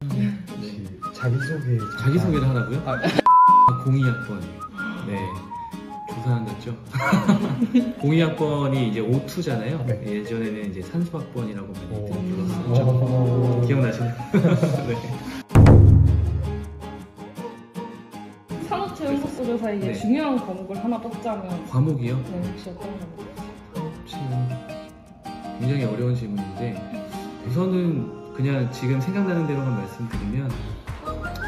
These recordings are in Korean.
혹시 자기소개 자기소개를 하라고요? 02학번이에요. 네. 조사한댔죠? 02학번이 이제 O2잖아요. 네. 예전에는 이제 산수학번이라고 많이 오. 들었었죠. 기억나시나요? 네. 산업체육교조사 이게 네. 중요한 과목을 하나 뽑자면 과목이요? 네, 혹시 어떤 과목? 지금 굉장히 어려운 질문인데 우선은 그냥 지금 생각나는 대로만 말씀드리면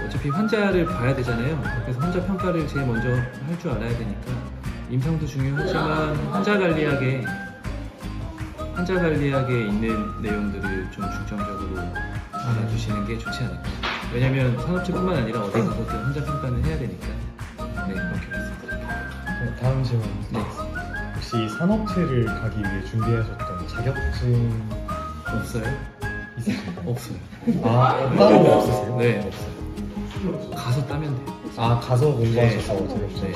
어차피 환자를 봐야 되잖아요. 그래서 환자 평가를 제일 먼저 할 줄 알아야 되니까 임상도 중요하지만 환자 관리학에 있는 내용들을 좀 중점적으로 알아주시는 게 좋지 않을까. 왜냐면 산업체뿐만 아니라 어디 가서든 환자 평가는 해야 되니까. 네, 그렇게 말씀드릴게요. 다음 질문 네. 혹시 산업체를 가기 위해 준비하셨던 자격증 없어요? 있으신가요? 없어요. 따로 없으세요? 네, 없어요. 가서 따면 돼요. 가서 공부하셔서 네. 자격증 네.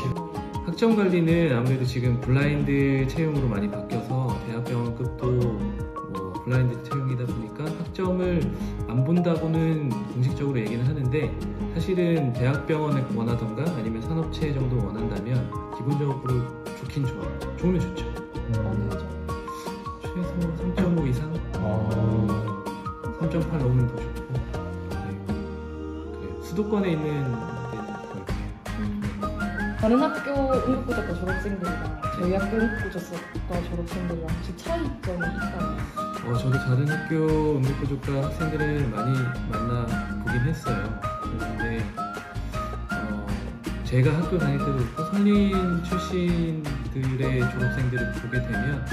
학점 관리는 아무래도 지금 블라인드 채용으로 많이 바뀌어서 대학병원급도 뭐 블라인드 채용이다 보니까 학점을 안 본다고는 공식적으로 얘기는 하는데 사실은 대학병원을 원하던가 아니면 산업체 정도 원한다면 기본적으로 좋긴 좋아요. 좋으면 좋죠. 어느 정도? 최소 3.5 이상? 3.8 넘으면 더 좋고. 네. 그래요. 수도권에 있는 데는 그렇게. 다른 학교 응급구조과 졸업생들이랑 저희 학교 응급구조과 졸업생들이랑 혹시 차이점이 있다면? 저도 다른 학교 응급구조과 학생들을 많이 만나보긴 했어요. 그런데 제가 학교 다닐 때도 그렇고 선린 출신들의 졸업생들을 보게 되면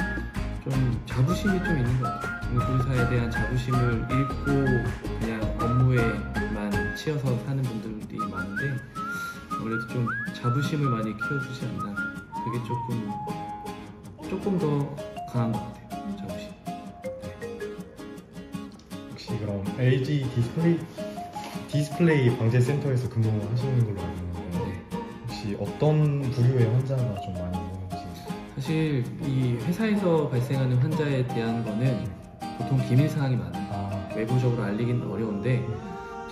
좀 자부심이 좀 있는 것 같아요. 응급구조사에 대한 자부심을 잃고 그냥 업무에만 치여서 사는 분들이 많은데 아무래도 좀 자부심을 많이 키워주지 않나. 그게 조금 더 강한 것 같아요. 자부심. 혹시 그럼 LG 디스플레이 방재센터에서 근무하시는 걸로 알고 있는데 혹시 어떤 부류의 환자가 좀 많이 오는지? 사실 이 회사에서 발생하는 환자에 대한 거는 보통 기밀 사항이 많아요. 외부적으로 알리긴 어려운데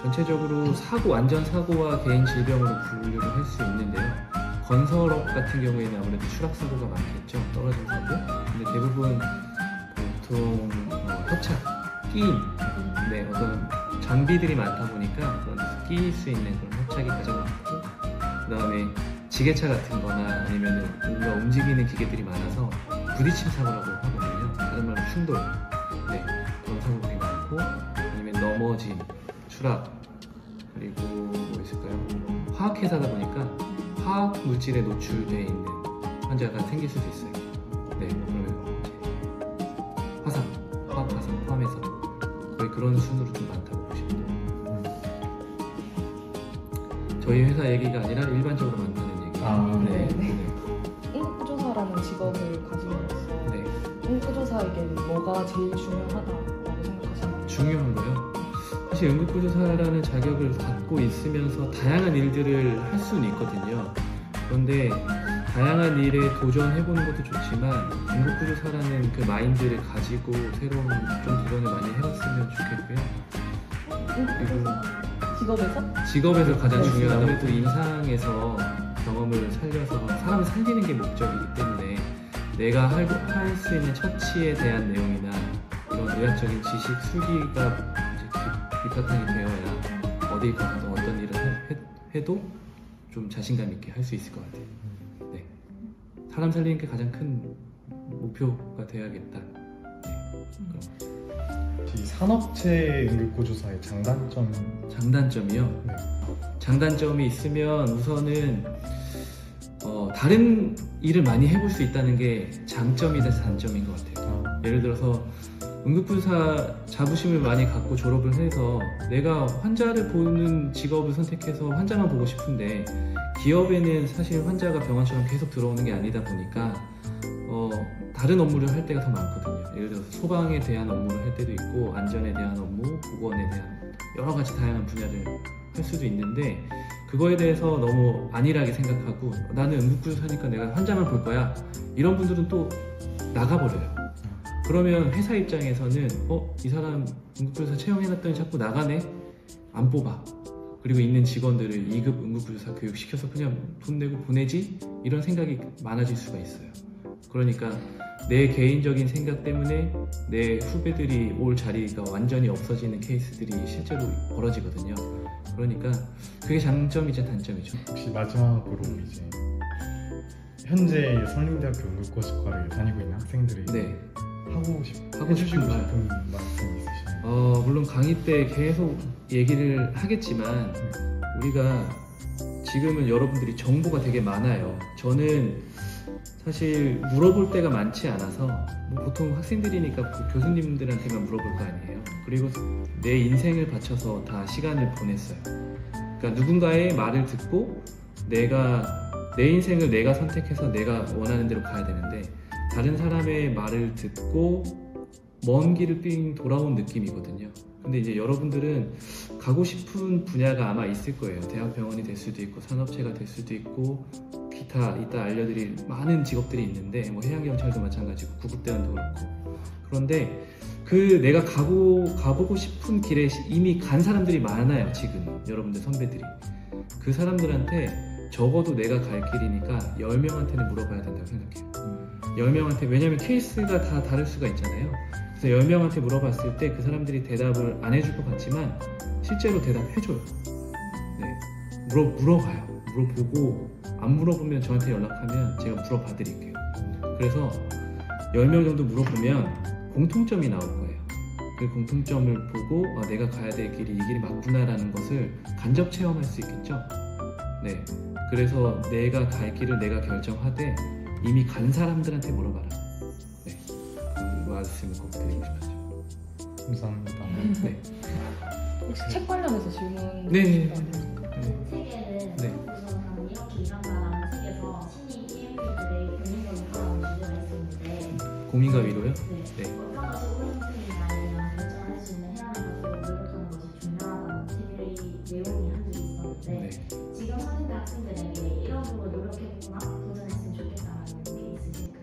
전체적으로 완전 사고와 개인 질병으로 분류를 할 수 있는데요. 건설업 같은 경우에는 아무래도 추락 사고가 많겠죠. 떨어진 사고. 근데 대부분 보통 협착, 끼임, 네, 어떤 장비들이 많다 보니까 그런 끼일 수 있는 그런 협착이 가장 많고, 그 다음에 지게차 같은 거나 아니면 뭔가 움직이는 기계들이 많아서 부딪힘 사고라고 하거든요. 다른 말로 충돌. 네, 그런 사고들이 많고, 아니면 넘어짐, 추락, 그리고 뭐 있을까요? 화학회사다 보니까 화학 물질에 노출되어 있는 환자가 생길 수도 있어요. 네, 그러면 이제 화상, 화학 화상 포함해서 거의 그런 순으로 좀 많다고 보시면 돼요. 저희 회사 얘기가 아니라 일반적으로 많다는 얘기예요. 네. 네. 응급구조사라는 직업을 가짐으로써 네. 응급구조사에게는 뭐가 제일 중요하다고 생각하시나요? 중요한 거요. 사실 응급구조사라는 자격을 갖고 있으면서 다양한 일들을 할 수는 있거든요. 그런데 다양한 일에 도전해보는 것도 좋지만 응급구조사라는 그 마인드를 가지고 새로운 좀 도전을 많이 해봤으면 좋겠고요. 응급구조사 직업에서 가장 네, 중요한 아무래도 임상에서 경험을 살려서 사람을 살리는 게 목적이기 때문에 내가 할 수 있는 처치에 대한 내용이나 이런 의학적인 지식 수기가 밑바탕이 되어야 어디 가서 어떤 일을 해도 좀 자신감 있게 할 수 있을 것 같아요. 네. 사람 살리는 게 가장 큰 목표가 되어야겠다. 네. 혹시 산업체 응급구조사의 장단점이요? 네. 장단점이 있으면 우선은 다른 일을 많이 해볼 수 있다는 게 장점이 돼서 단점인 것 같아요. 예를 들어서 응급구조사 자부심을 많이 갖고 졸업을 해서 내가 환자를 보는 직업을 선택해서 환자만 보고 싶은데 기업에는 사실 환자가 병원처럼 계속 들어오는 게 아니다 보니까 다른 업무를 할 때가 더 많거든요. 예를 들어서 소방에 대한 업무를 할 때도 있고 안전에 대한 업무, 보건에 대한 여러 가지 다양한 분야를 할 수도 있는데 그거에 대해서 너무 안일하게 생각하고 나는 응급구조사니까 내가 환자만 볼 거야 이런 분들은 또 나가버려요. 그러면 회사 입장에서는 이 사람 응급구조사 채용해놨더니 자꾸 나가네? 안 뽑아. 그리고 있는 직원들을 2급 응급구조사 교육 시켜서 그냥 돈 내고 보내지? 이런 생각이 많아질 수가 있어요. 그러니까 내 개인적인 생각 때문에 내 후배들이 올 자리가 완전히 없어지는 케이스들이 실제로 벌어지거든요. 그러니까 그게 장점이자 단점이죠. 혹시 마지막으로 이제 현재 성림대학교 응급구조과를 다니고 있는 학생들이 네. 하고 싶은 말. 말씀 있으시나요? 물론 강의 때 계속 얘기를 하겠지만 우리가 지금은 여러분들이 정보가 되게 많아요. 저는 사실 물어볼 때가 많지 않아서 뭐 보통 학생들이니까 그 교수님들한테만 물어볼 거 아니에요. 그리고 내 인생을 바쳐서 다 시간을 보냈어요. 그러니까 누군가의 말을 듣고 내 인생을 내가 선택해서 내가 원하는 대로 가야 되는데 다른 사람의 말을 듣고 먼 길을 삥 돌아온 느낌이거든요. 근데 이제 여러분들은 가고 싶은 분야가 아마 있을 거예요. 대학병원이 될 수도 있고 산업체가 될 수도 있고 기타 이따 알려드릴 많은 직업들이 있는데 뭐 해양경찰도 마찬가지고 구급대원도 그렇고. 그런데 그 내가 가보고 싶은 길에 이미 간 사람들이 많아요. 지금 여러분들 선배들이. 그 사람들한테 적어도 내가 갈 길이니까 10명한테는 물어봐야 된다고 생각해요. 10명한테. 왜냐면 케이스가 다 다를 수가 있잖아요. 그래서 10명한테 물어봤을 때 그 사람들이 대답을 안 해줄 것 같지만 실제로 대답해줘요. 네. 물어봐요. 물어보고 안 물어보면 저한테 연락하면 제가 물어봐드릴게요. 그래서 10명 정도 물어보면 공통점이 나올 거예요. 그 공통점을 보고 내가 가야 될 길이 이 길이 맞구나라는 것을 간접 체험할 수 있겠죠. 네. 그래서 내가 갈 길을 내가 결정하되 이미 간 사람들한테 물어봐라. 네. 그 말씀을 꼭 드리고 싶었죠. 감사합니다. 네. 혹시 책 관련해서 질문 네. 있으실까요? 책에는 네. 우선 이렇게 일한다라는 책에서 신입 EMT들의 고민과 위로라는 주제가 있었는데 고민과 위로요? 네. 네. 어떤 것이 옳은 선택인가에 대한 결정할 수 있는 해안을 가지고 노력하는 것이 중요하다는 책의 내용이 한 적이 있었는데 네. 지금 선임대 학생들에게 이런 부분 노력해보거나 도전했으면 좋겠다는 게 있으실까요?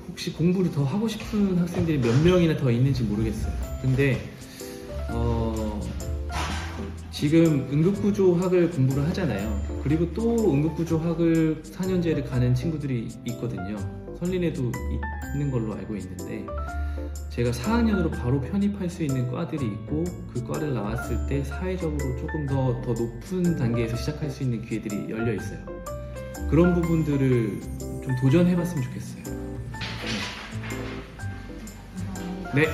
혹시 공부를 더 하고 싶은 학생들이 몇 명이나 더 있는지 모르겠어요. 근데 지금 응급구조학을 공부를 하잖아요. 그리고 또 응급구조학을 4년제를 가는 친구들이 있거든요. 설린에도 있는 걸로 알고 있는데 제가 4학년으로 바로 편입할 수 있는 과들이 있고 그 과를 나왔을 때 사회적으로 조금 더 높은 단계에서 시작할 수 있는 기회들이 열려 있어요. 그런 부분들을 좀 도전해봤으면 좋겠어요. 네.